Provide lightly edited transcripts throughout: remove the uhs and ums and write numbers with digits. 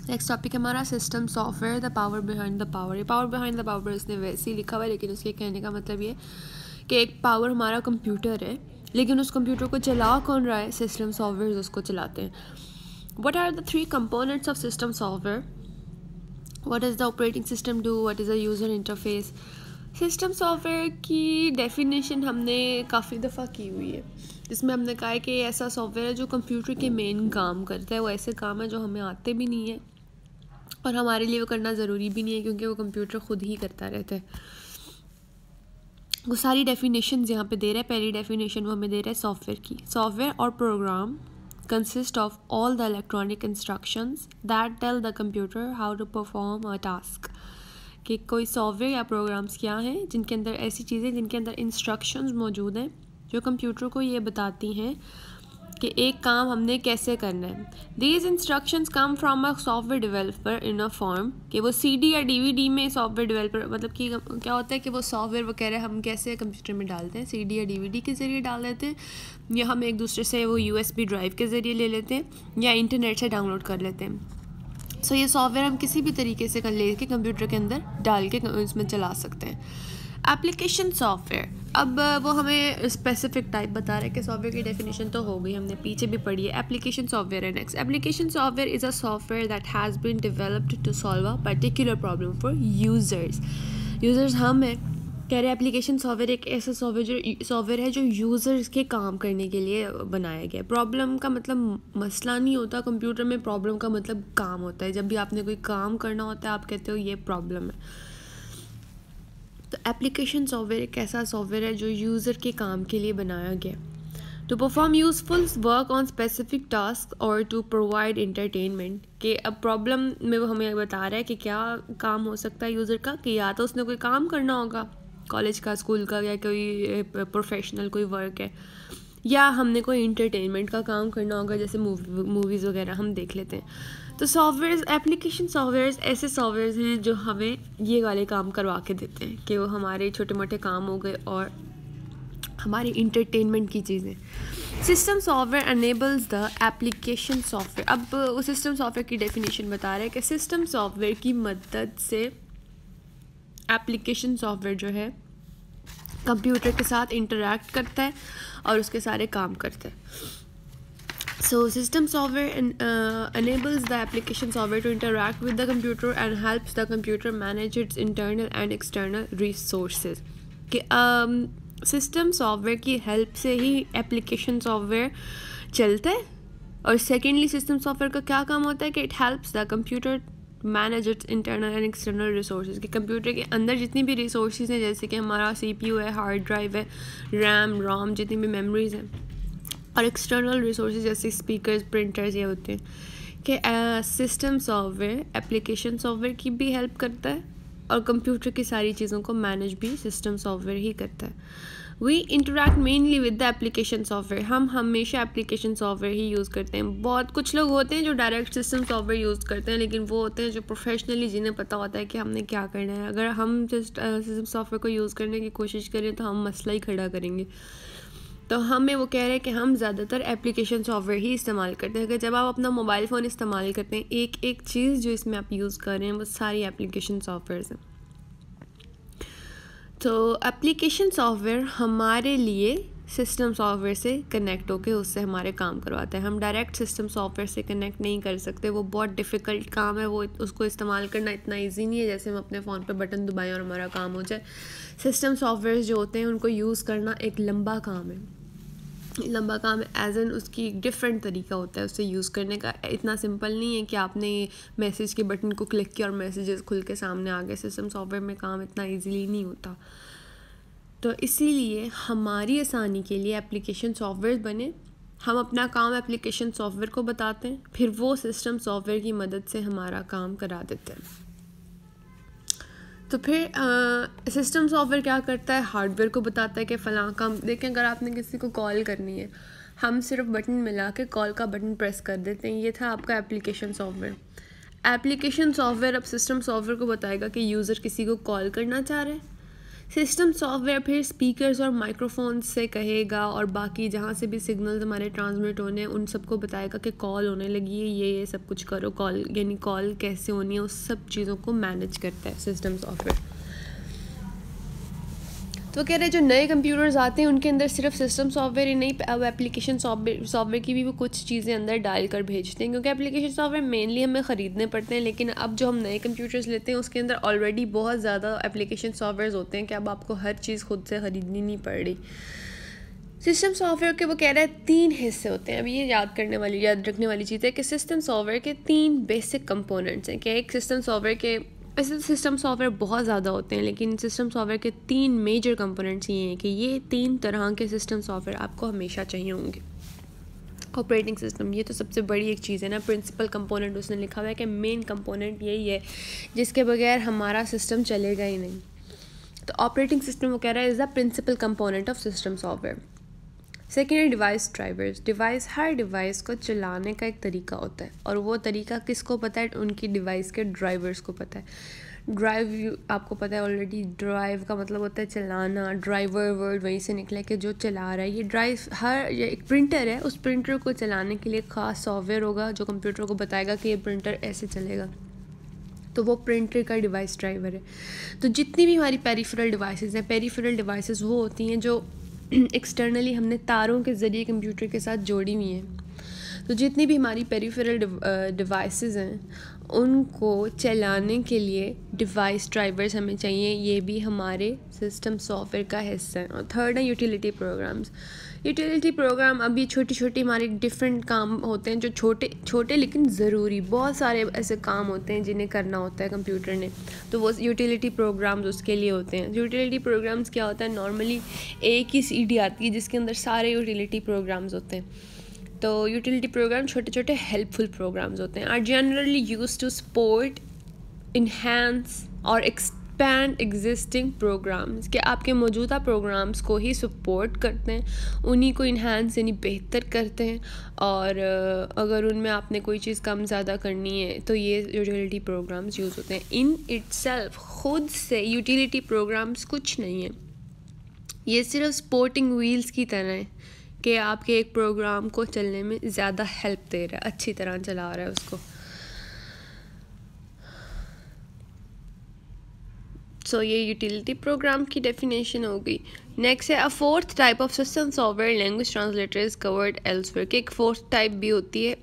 Next topic हमारा system software, the power behind the power. ये power behind the power इसने वैसे ही लिखा हुआ है, लेकिन उसके कहने का मतलब ये कि एक पावर हमारा कंप्यूटर है, लेकिन उस कंप्यूटर को चला कौन रहा है? सिस्टम सॉफ्टवेयर उसको चलाते हैं। What are the 3 components of system software? What is the operating system do? What is the user interface? System software की डेफिनेशन हमने काफ़ी दफ़ा की हुई है, जिसमें हमने कहा है कि ऐसा सॉफ्टवेयर है जो कंप्यूटर के मेन काम करता है। वो ऐसे काम है जो हमें आते भी नहीं है और हमारे लिए वो करना ज़रूरी भी नहीं है, क्योंकि वो कंप्यूटर ख़ुद ही करता रहता है। वो सारी डेफिनेशन यहाँ पे दे रहा है। पहली डेफिनेशन वो हमें दे रहा है सॉफ्टवेयर की। सॉफ्टवेयर और programme consist of all the electronic instructions that tell the computer how to perform a task। कि कोई सॉफ्टवेयर या प्रोग्राम्स क्या हैं जिनके अंदर ऐसी चीज़ें, जिनके अंदर इंस्ट्रक्शंस मौजूद हैं जो कंप्यूटर को ये बताती हैं कि एक काम हमने कैसे करना है। These instructions come from a software developer in a form कि वो CD या DVD में सॉफ्टवेयर डेवलपर, मतलब कि क्या होता है कि वो सॉफ्टवेयर वगैरह हम कैसे कंप्यूटर में डालते हैं, CD या DVD के ज़रिए डाल देते हैं, या हम एक दूसरे से वो USB ड्राइव के ज़रिए ले लेते हैं, या इंटरनेट से डाउनलोड कर लेते हैं। सो ये सॉफ्टवेयर हम किसी भी तरीके से कर लेके कंप्यूटर के अंदर डाल के इसमें चला सकते हैं। एप्लीकेशन सॉफ्टवेयर, अब वो हमें स्पेसिफिक टाइप बता रहा है कि सॉफ्टवेयर की डेफिनेशन तो हो गई, हमने पीछे भी पढ़ी है। एप्लीकेशन सॉफ्टवेयर है next. Application software is a software that has been developed to solve a particular problem for users. Users हम हैं, कह रहे एप्लीकेशन सॉफ्टवेयर एक ऐसा सॉफ्टवेयर है जो यूज़र्स के काम करने के लिए बनाया गया है। प्रॉब्लम का मतलब मसला नहीं होता कंप्यूटर में, प्रॉब्लम का मतलब काम होता है। जब भी आपने कोई काम करना होता है आप कहते हो ये प्रॉब्लम है। तो एप्लीकेशन सॉफ्टवेयर एक ऐसा सॉफ्टवेयर है जो यूज़र के काम के लिए बनाया गया। To perform useful work on specific task और टू प्रोवाइड इंटरटेनमेंट, कि अब प्रॉब्लम में वो हमें बता रहा है कि क्या काम हो सकता है यूज़र का, कि या तो उसने कोई काम करना होगा कॉलेज का, स्कूल का, या कोई प्रोफेशनल कोई वर्क है, या हमने कोई इंटरटेनमेंट का काम करना होगा, जैसे मूवीज़ वगैरह हम देख लेते हैं। तो सॉफ्टवेयर, एप्लीकेशन सॉफ्टवेयर्स ऐसे सॉफ्टवेयर्स हैं जो हमें ये वाले काम करवा के देते हैं कि वो हमारे छोटे मोटे काम हो गए और हमारी इंटरटेनमेंट की चीज़ें। System software enables the application software. अब वो सिस्टम सॉफ्टवेयर की डेफिनेशन बता रहा है कि सिस्टम सॉफ्टवेयर की मदद से एप्लीकेशन सॉफ्टवेयर जो है कंप्यूटर के साथ इंटरैक्ट करता है और उसके सारे काम करता है। So system software enables the application software to interact with the computer and helps the computer manage its internal and external resources। कि सिस्टम सॉफ्टवेयर की हेल्प से ही एप्लीकेशन सॉफ्टवेयर चलता है। और सेकेंडली सिस्टम सॉफ्टवेयर का क्या काम होता है कि it helps the computer manage it's internal and external resources. कि कंप्यूटर के अंदर जितनी भी रिसोर्सेज हैं, जैसे कि हमारा CPU है, हार्ड ड्राइव है, रैम रोम, जितनी भी मेमोरीज हैं, और एक्सटर्नल रिसोर्सेज जैसे स्पीकर्स, प्रिंटर्स, ये होते हैं कि सिस्टम सॉफ्टवेयर एप्लीकेशन सॉफ्टवेयर की भी हेल्प करता है और कंप्यूटर की सारी चीज़ों को मैनेज भी सिस्टम सॉफ्टवेयर ही करता है। We interact mainly with the application software. हम हमेशा एप्लीकेशन सॉफ्टवेयर ही यूज़ करते हैं। बहुत कुछ लोग होते हैं जो डायरेक्ट सिस्टम सॉफ्टवेयर यूज़ करते हैं, लेकिन वो होते हैं जो प्रोफेशनली, जिन्हें पता होता है कि हमने क्या करना है। अगर हम जस्ट सिस्टम सॉफ्टवेयर को यूज़ करने की कोशिश करें तो हम मसला ही खड़ा करेंगे। तो हमें वो कह रहे हैं कि हम ज़्यादातर एप्लीकेशन सॉफ्टवेयर ही इस्तेमाल करते हैं। कि जब आप अपना मोबाइल फ़ोन इस्तेमाल करते हैं, एक एक चीज़ जो इसमें आप यूज़ कर रहे हैं वो सारी एप्लीकेशन सॉफ्टवेयर्स हैं। तो एप्लीकेशन सॉफ्टवेयर हमारे लिए सिस्टम सॉफ्टवेयर से कनेक्ट होकर उससे हमारे काम करवाता है। हम डायरेक्ट सिस्टम सॉफ्टवेयर से कनेक्ट नहीं कर सकते, वो बहुत डिफ़िकल्ट काम है। वो उसको इस्तेमाल करना इतना ईजी नहीं है जैसे हम अपने फ़ोन पे बटन दबाएं और हमारा काम हो जाए। सिस्टम सॉफ्टवेयर जो होते हैं उनको यूज़ करना एक लंबा काम है, एज एन उसकी एक डिफरेंट तरीका होता है उससे यूज़ करने का। इतना सिंपल नहीं है कि आपने मैसेज के बटन को क्लिक किया और मैसेजेस खुल के सामने आ गए। सिस्टम सॉफ्टवेयर में काम इतना इजीली नहीं होता। तो इसीलिए हमारी आसानी के लिए एप्लीकेशन सॉफ्टवेयर बने। हम अपना काम एप्लीकेशन सॉफ्टवेयर को बताते हैं, फिर वो सिस्टम सॉफ्टवेयर की मदद से हमारा काम करा देते हैं। तो फिर सिस्टम सॉफ्टवेयर क्या करता है, हार्डवेयर को बताता है कि फ़लाँ काम। देखें, अगर आपने किसी को कॉल करनी है, हम सिर्फ बटन मिला के कॉल का बटन प्रेस कर देते हैं। ये था आपका एप्लीकेशन सॉफ्टवेयर। एप्लीकेशन सॉफ्टवेयर अब सिस्टम सॉफ्टवेयर को बताएगा कि यूज़र किसी को कॉल करना चाह रहा है, सिस्टम सॉफ्टवेयर फिर स्पीकर्स और माइक्रोफोन से कहेगा और बाकी जहाँ से भी सिग्नल्स हमारे ट्रांसमिट होने हैं उन सबको बताएगा कि कॉल होने लगी है, ये सब कुछ करो, कॉल यानी कॉल कैसे होनी है, उस सब चीज़ों को मैनेज करता है सिस्टम सॉफ्टवेयर। तो कह रहे हैं जो नए कंप्यूटर्स आते हैं उनके अंदर सिर्फ सिस्टम सॉफ्टवेयर ही नहीं, अब एप्लीकेशन सॉफ्टवेयर की भी वो कुछ चीज़ें अंदर डाल कर भेजते हैं, क्योंकि एप्लीकेशन सॉफ्टवेयर मेनली हमें ख़रीदने पड़ते हैं, लेकिन अब जो हम नए कंप्यूटर्स लेते हैं उसके अंदर ऑलरेडी बहुत ज़्यादा एप्लीकेशन सॉफ्टवेयर होते हैं कि अब आपको हर चीज़ खुद से ख़रीदनी नहीं पड़ रही। सिस्टम सॉफ्टवेयर के वो कह रहा है 3 हिस्से होते हैं। अब ये याद रखने वाली चीज़ है कि सिस्टम सॉफ्टवेयर के 3 बेसिक कंपोनेंट्स हैं। कि एक सिस्टम सॉफ्टवेयर के, वैसे तो सिस्टम सॉफ्टवेयर बहुत ज़्यादा होते हैं, लेकिन सिस्टम सॉफ्टवेयर के 3 मेजर कंपोनेंट्स ये हैं कि ये 3 तरह के सिस्टम सॉफ्टवेयर आपको हमेशा चाहिए होंगे। ऑपरेटिंग सिस्टम, ये तो सबसे बड़ी एक चीज़ है ना, प्रिंसिपल कंपोनेंट उसने लिखा हुआ है कि मेन कंपोनेंट यही है जिसके बगैर हमारा सिस्टम चलेगा ही नहीं। तो ऑपरेटिंग सिस्टम वो कह रहा है is the principal component of system software. Second है डिवाइस ड्राइवर्स। हर डिवाइस को चलाने का एक तरीका होता है, और वो तरीका किसको पता है? उनकी डिवाइस के ड्राइवर्स को पता है। ड्राइव आपको पता है ऑलरेडी, ड्राइव का मतलब होता है चलाना। ड्राइवर वर्ड वहीं से निकला कि जो चला रहा है। ये ड्राइव, ये एक प्रिंटर है, उस प्रिंटर को चलाने के लिए ख़ास सॉफ्टवेयर होगा जो कंप्यूटर को बताएगा कि ये प्रिंटर ऐसे चलेगा, तो वो प्रिंटर का डिवाइस ड्राइवर है। तो जितनी भी हमारी पेरिफेरल डिवाइसेस हैं, पेरिफेरल डिवाइसेस वो होती हैं जो एक्सटर्नली हमने तारों के ज़रिए कंप्यूटर के साथ जोड़ी हुई हैं। तो जितनी भी हमारी पेरिफेरल डिवाइसेस हैं उनको चलाने के लिए डिवाइस ड्राइवर्स हमें चाहिए, ये भी हमारे सिस्टम सॉफ्टवेयर का हिस्सा है। और थर्ड है यूटिलिटी प्रोग्राम्स। यूटिलिटी प्रोग्राम, अभी छोटी छोटी हमारे डिफरेंट काम होते हैं जो छोटे छोटे लेकिन ज़रूरी, बहुत सारे ऐसे काम होते हैं जिन्हें करना होता है कंप्यूटर ने, तो वो यूटिलिटी प्रोग्राम्स उसके लिए होते हैं। यूटिलिटी प्रोग्राम्स क्या होता है? नॉर्मली एक ही सीडी आती है जिसके अंदर सारे यूटिलिटी प्रोग्राम्स होते हैं। तो यूटिलिटी प्रोग्राम छोटे छोटे हेल्पफुल प्रोग्राम्स होते हैं, are generally use to support, enhance और एक्सपैंड एग्जिस्टिंग प्रोग्राम्स। कि आपके मौजूदा प्रोग्राम्स को ही सपोर्ट करते हैं, उन्हीं को इन्हांस यानी बेहतर करते हैं, और अगर उनमें आपने कोई चीज़ कम ज़्यादा करनी है तो ये यूटिलिटी प्रोग्राम्स यूज़ होते हैं। इन इटसेल्फ खुद से यूटिलिटी प्रोग्राम्स कुछ नहीं है, ये सिर्फ सपोर्टिंग व्हील्स की तरह है कि आपके एक प्रोग्राम को चलने में ज़्यादा हेल्प दे रहा है, अच्छी तरह चला रहा है उसको। सो ये यूटिलिटी प्रोग्राम की डेफिनेशन हो गई। नेक्स्ट है अ fourth type of system software language translator is covered elsewhere. कि एक फोर्थ टाइप भी होती है,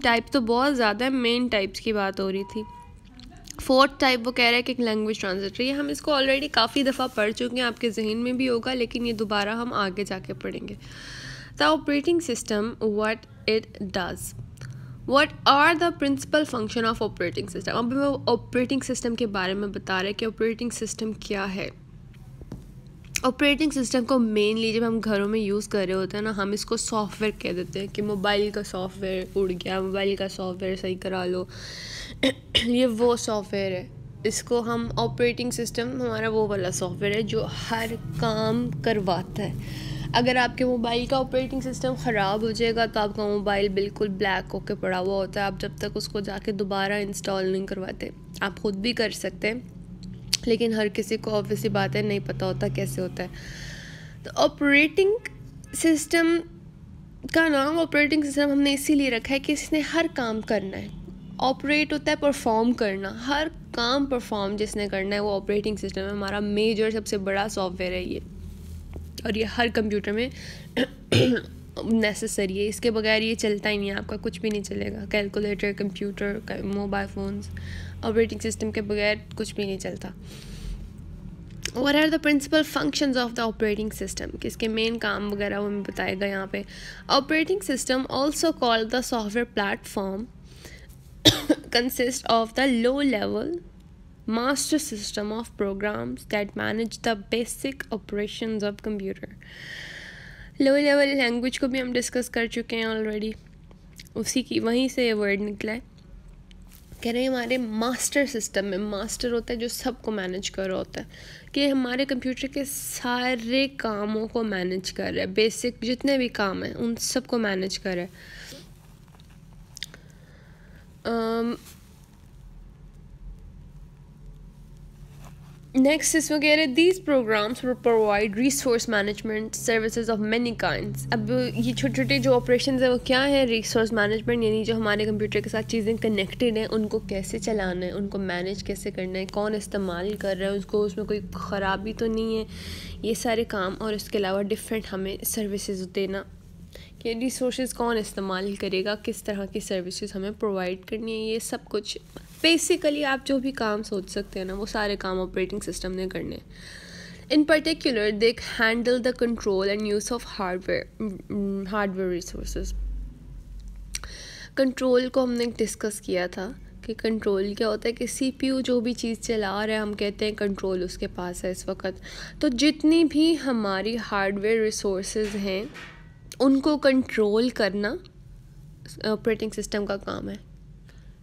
टाइप तो बहुत ज़्यादा है, मेन टाइप्स की बात हो रही थी। फोर्थ टाइप वो कह रहा है कि एक लैंग्वेज ट्रांसलेटर, ये हम इसको ऑलरेडी काफ़ी दफ़ा पढ़ चुके हैं, आपके जहन में भी होगा, लेकिन ये दोबारा हम आगे जाके पढ़ेंगे। The operating system, what it does. What are the principal function of operating system? अब वो ऑपरेटिंग सिस्टम के बारे में बता रहे हैं कि ऑपरेटिंग सिस्टम क्या है। ऑपरेटिंग सिस्टम को मेनली जब हम घरों में यूज़ कर रहे होते हैं ना, हम इसको सॉफ्टवेयर कह देते हैं कि मोबाइल का सॉफ्टवेयर उड़ गया, मोबाइल का सॉफ्टवेयर सही करा लो, ये वो सॉफ्टवेयर है। इसको हम ऑपरेटिंग सिस्टम, हमारा वो वाला सॉफ्टवेयर है जो हर काम करवाता है। अगर आपके मोबाइल का ऑपरेटिंग सिस्टम ख़राब हो जाएगा तो आपका मोबाइल बिल्कुल ब्लैक होकर पड़ा हुआ होता है, आप जब तक उसको जाके दोबारा इंस्टॉल नहीं करवाते। आप ख़ुद भी कर सकते हैं, लेकिन हर किसी को ऑब्वियसली बात है नहीं पता होता कैसे होता है। तो ऑपरेटिंग सिस्टम का नाम ऑपरेटिंग सिस्टम हमने इसीलिए रखा है कि इसने हर काम करना है। ऑपरेट होता है परफॉर्म करना, हर काम परफॉर्म जिसने करना है वो ऑपरेटिंग सिस्टम है। हमारा मेजर सबसे बड़ा सॉफ्टवेयर है ये, और ये हर कंप्यूटर में नेसेसरी है, इसके बगैर ये चलता ही नहीं है, आपका कुछ भी नहीं चलेगा। Calculator, computer, mobile phones, operating system के बगैर कुछ भी नहीं चलता। What are the principal functions of the operating system? किसके मेन काम वगैरह वो हमें बताएगा यहाँ पे। Operating system also called the software platform consists of the low-level master system of programs that manage the basic operations of computer. Low level language को भी हम डिस्कस कर चुके हैं ऑलरेडी, उसी की वहीं से ये वर्ड निकला है। कह रहे हैं हमारे मास्टर सिस्टम में, मास्टर होता है जो सबको मैनेज कर रहा होता है, कि हमारे कंप्यूटर के सारे कामों को मैनेज कर रहा है, बेसिक जितने भी काम हैं उन सबको मैनेज कर रहा है। नेक्स्ट इसमें कह रहे these programs provide resource management services of many kinds. अब ये छोटे छोटे जो ऑपरेशन है वो क्या है, रिसोर्स मैनेजमेंट यानी जो हमारे कंप्यूटर के साथ चीज़ें कनेक्टेड हैं उनको कैसे चलाना है, उनको मैनेज कैसे करना है, कौन इस्तेमाल कर रहा है उसको, उसमें कोई ख़राबी तो नहीं है, ये सारे काम। और इसके अलावा डिफरेंट हमें सर्विसेज देना कि रिसोर्स कौन इस्तेमाल करेगा, किस तरह की सर्विसेज हमें प्रोवाइड करनी है, ये सब कुछ बेसिकली आप जो भी काम सोच सकते हैं ना वो सारे काम ऑपरेटिंग सिस्टम ने करने। इन particular they handle the control and use of hardware resource. Control को हमने डिस्कस किया था कि कंट्रोल क्या होता है कि सीपीयू जो भी चीज़ चला रहा है हम कहते हैं कंट्रोल उसके पास है इस वक्त। तो जितनी भी हमारी हार्डवेयर रिसोर्सेज हैं उनको कंट्रोल करना ऑपरेटिंग सिस्टम का काम है।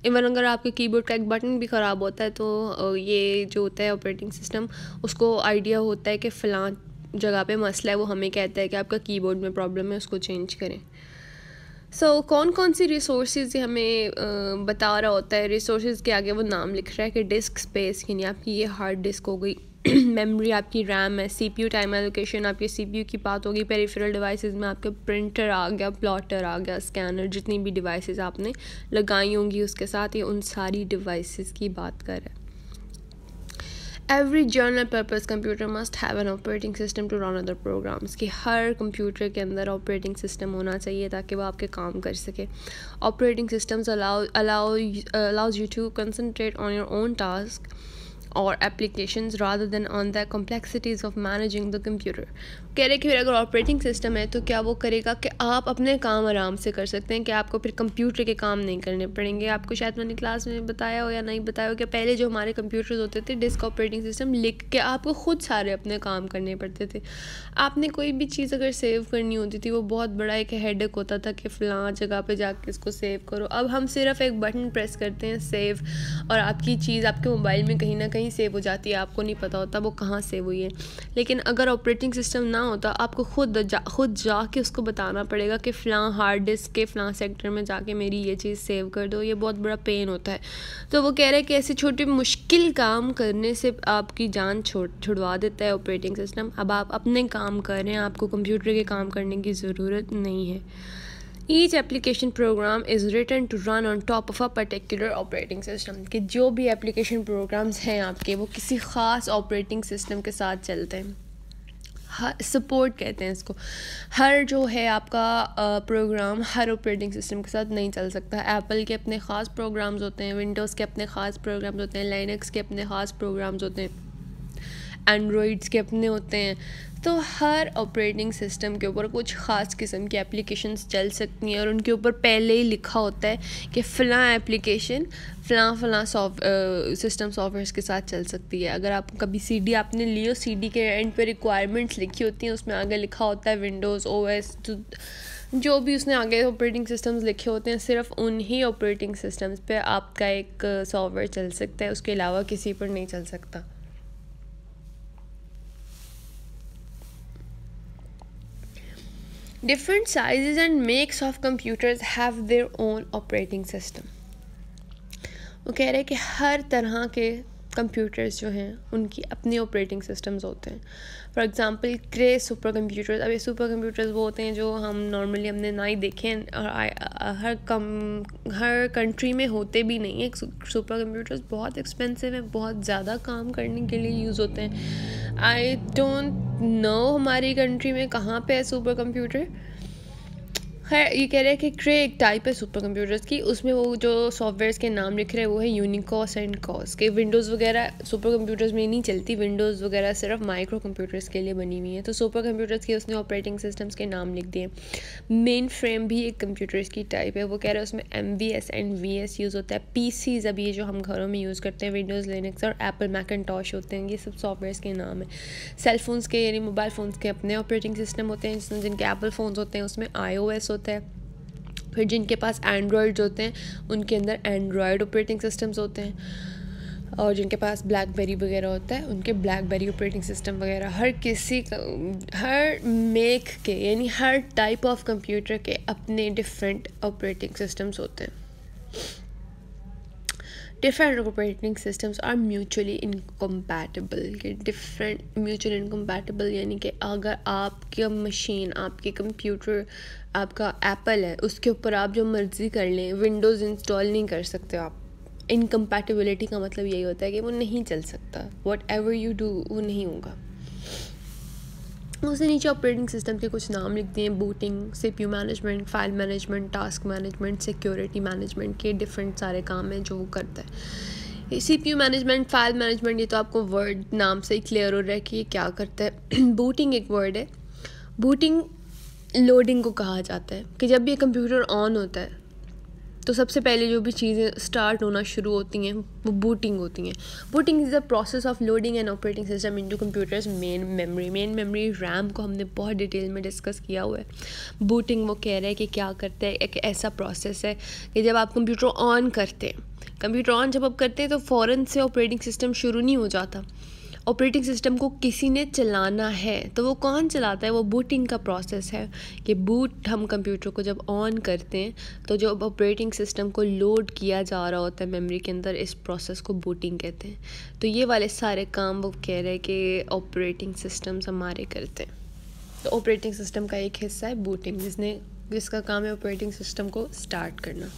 इवन अगर आपके कीबोर्ड का एक बटन भी ख़राब होता है तो ये जो होता है ऑपरेटिंग सिस्टम उसको आइडिया होता है कि फ़लाँ जगह पे मसला है, वो हमें कहता है कि आपका कीबोर्ड में प्रॉब्लम है, उसको चेंज करें। कौन कौन सी रिसोर्सेज हमें बता रहा होता है, रिसोर्सेज के आगे वो नाम लिख रहा है कि डिस्क स्पेस यानी आपकी ये हार्ड डिस्क हो गई, मेमोरी आपकी रैम है, सीपीयू टाइम एलोकेशन आपके सीपीयू की बात होगी, पेरिफेरल डिवाइसेस में आपके प्रिंटर आ गया, प्लॉटर आ गया, स्कैनर, जितनी भी डिवाइसेस आपने लगाई होंगी उसके साथ ये उन सारी डिवाइसेस की बात कर रहा है। Every general purpose computer must have an operating system to run other programs, कि हर कंप्यूटर के अंदर ऑपरेटिंग सिस्टम होना चाहिए ताकि वो आपके काम कर सके। Operating systems allows you to concentrate on your own task और applications rather than on the complexities of managing the computer। कह रहे कि फिर अगर ऑपरेटिंग सिस्टम है तो क्या वो करेगा कि आप अपने काम आराम से कर सकते हैं, कि आपको फिर कंप्यूटर के काम नहीं करने पड़ेंगे। आपको शायद मैंने क्लास में बताया हो या नहीं बताया हो कि पहले जो हमारे कंप्यूटर्स होते थे डिस्क ऑपरेटिंग सिस्टम लिख के आपको ख़ुद सारे अपने काम करने पड़ते थे। आपने कोई भी चीज़ अगर सेव करनी होती थी वो बहुत बड़ा एक हेडेक होता था कि फ़लाँ जगह पे जाके इसको सेव करो। अब हम सिर्फ एक बटन प्रेस करते हैं सेव और आपकी चीज़ आपके मोबाइल में कहीं ना कहीं सेव हो जाती है, आपको नहीं पता होता वो कहाँ सेव हुई है। लेकिन अगर ऑपरेटिंग सिस्टम ना होता आपको खुद जाके उसको बताना पड़ेगा कि फ़लाँ हार्ड डिस्क के फ़लाँ सेक्टर में जाके मेरी ये चीज़ सेव कर दो, ये बहुत बड़ा पेन होता है। तो वो कह रहे हैं कि ऐसे छोटे मुश्किल काम करने से आपकी जान छुड़वा देता है ऑपरेटिंग सिस्टम। अब आप अपने काम कर रहे हैं, आपको कंप्यूटर के काम करने की ज़रूरत नहीं है। Each application program is written to run on top of a particular operating system, कि जो भी एप्लीकेशन प्रोग्राम्स हैं आपके वो किसी ख़ास ऑपरेटिंग सिस्टम के साथ चलते हैं। सपोर्ट कहते हैं इसको। हर जो है आपका प्रोग्राम हर ऑपरेटिंग सिस्टम के साथ नहीं चल सकता। एप्पल के अपने ख़ास प्रोग्राम्स होते हैं, विंडोज़ के अपने ख़ास प्रोग्राम्स होते हैं, लाइनक्स के अपने ख़ास प्रोग्राम्स होते हैं, एंड्रॉइड्स के अपने होते हैं। तो हर ऑपरेटिंग सिस्टम के ऊपर कुछ ख़ास किस्म की एप्लीकेशंस चल सकती हैं और उनके ऊपर पहले ही लिखा होता है कि फ़लाँ एप्लीकेशन फ़लाँ सिस्टम सॉफ्टवेयर्स के साथ चल सकती है। अगर आप कभी सीडी आपने ली हो, सीडी के एंड पे रिक्वायरमेंट्स लिखी होती हैं, उसमें आगे लिखा होता है विंडोज़ ओएस, जो भी उसने आगे ऑपरेटिंग सिस्टम्स लिखे होते हैं सिर्फ उन्हीं ऑपरेटिंग सिस्टम्स पे आपका एक सॉफ्टवेयर चल सकता है, उसके अलावा किसी पर नहीं चल सकता। Different sizes and makes of computers have their own operating system। वो कह रहे हैं कि हर तरह के कंप्यूटर्स जो हैं उनकी अपनी ऑपरेटिंग सिस्टम्स होते हैं। For example cray super computers. अब ये सुपर कंप्यूटर्स वो होते हैं जो हम नॉर्मली हमने ना ही देखे और हर कंट्री में होते भी नहीं हैं। सुपर कंप्यूटर्स बहुत एक्सपेंसिव हैं, बहुत ज़्यादा काम करने के लिए यूज़ होते हैं। आई डोंट नो हमारी कंट्री में कहाँ पे है सुपर कंप्यूटर। खैर ये कह रहे हैं कि क्रे एक टाइप है सुपर कंप्यूटर्स की, उसमें वो जो सॉफ्टवेयर्स के नाम लिख रहे हैं वो है यूनिकॉस एंड कॉस के। विंडोज़ वगैरह सुपर कंप्यूटर्स में नहीं चलती, विंडोज़ वगैरह सिर्फ माइक्रो कंप्यूटर्स के लिए बनी हुई है। तो सुपर कंप्यूटर्स के उसने ऑपरेटिंग सिस्टम्स के नाम लिख दिए। मेन फ्रेम भी एक कंप्यूटर्स की टाइप है। वो कह रहे हैं उसमें MVS एंड VS यूज़ होता है। PCs अभी ये जो हम घरों में यूज़ करते हैं विंडोज़ लिनक्स और एप्पल मैकिन्टॉश होते हैं, ये सब सॉफ्टवेयर्स के नाम है। सेलफोन्स के यानी मोबाइल फ़ोन्स के अपने ऑपरेटिंग सिस्टम होते हैं, जिसमें जिनके एप्पल फ़ोन्स होते हैं उसमें iOS होता है। फिर जिनके पास एंड्रॉयड्स होते हैं उनके अंदर एंड्रॉयड ऑपरेटिंग सिस्टम्स होते हैं, और जिनके पास ब्लैकबेरी वगैरह होता है उनके ब्लैकबेरी ऑपरेटिंग सिस्टम वगैरह। हर मेक के यानी हर टाइप ऑफ कंप्यूटर के अपने डिफरेंट ऑपरेटिंग सिस्टम्स होते हैं। different operating systems are mutually incompatible. कि different mutually incompatible यानी कि अगर आपकी मशीन, आपके कंप्यूटर, आपका एप्पल है, उसके ऊपर आप जो मर्ज़ी कर लें, विंडोज़ इंस्टॉल नहीं कर सकते आप. इनकम्पैटिबिलिटी का मतलब यही होता है कि वो नहीं चल सकता. वॉट एवर यू डू वो नहीं होगा. उससे नीचे ऑपरेटिंग सिस्टम के कुछ नाम लिख दिए. Booting, CPU management, file management, task management, security management के डिफरेंट सारे काम हैं जो वो करता है. सीपीयू मैनेजमेंट, फाइल मैनेजमेंट, ये तो आपको वर्ड नाम से ही क्लियर हो रहा है कि ये क्या करता है. बूटिंग एक वर्ड है. बूटिंग लोडिंग को कहा जाता है कि जब भी ये कंप्यूटर ऑन होता है तो सबसे पहले जो भी चीज़ें स्टार्ट होना शुरू होती हैं वो बूटिंग होती हैं. Booting is the process of loading N operating system into computers main memory RAM को हमने बहुत डिटेल में डिस्कस किया हुआ है. बूटिंग वो कह रहा है कि क्या करता है, एक ऐसा प्रोसेस है कि जब आप कंप्यूटर ऑन करते हैं, कंप्यूटर ऑन जब आप करते हैं तो फ़ौरन से ऑपरेटिंग सिस्टम शुरू नहीं हो जाता. ऑपरेटिंग सिस्टम को किसी ने चलाना है तो वो कौन चलाता है, वो बूटिंग का प्रोसेस है. कि बूट हम कंप्यूटर को जब ऑन करते हैं तो जो ऑपरेटिंग सिस्टम को लोड किया जा रहा होता है मेमोरी के अंदर, इस प्रोसेस को बूटिंग कहते हैं. तो ये वाले सारे काम वो कह रहे हैं कि ऑपरेटिंग सिस्टम्स हमारे करते हैं. तो ऑपरेटिंग सिस्टम का एक हिस्सा है बूटिंग, जिसका काम है ऑपरेटिंग सिस्टम को स्टार्ट करना.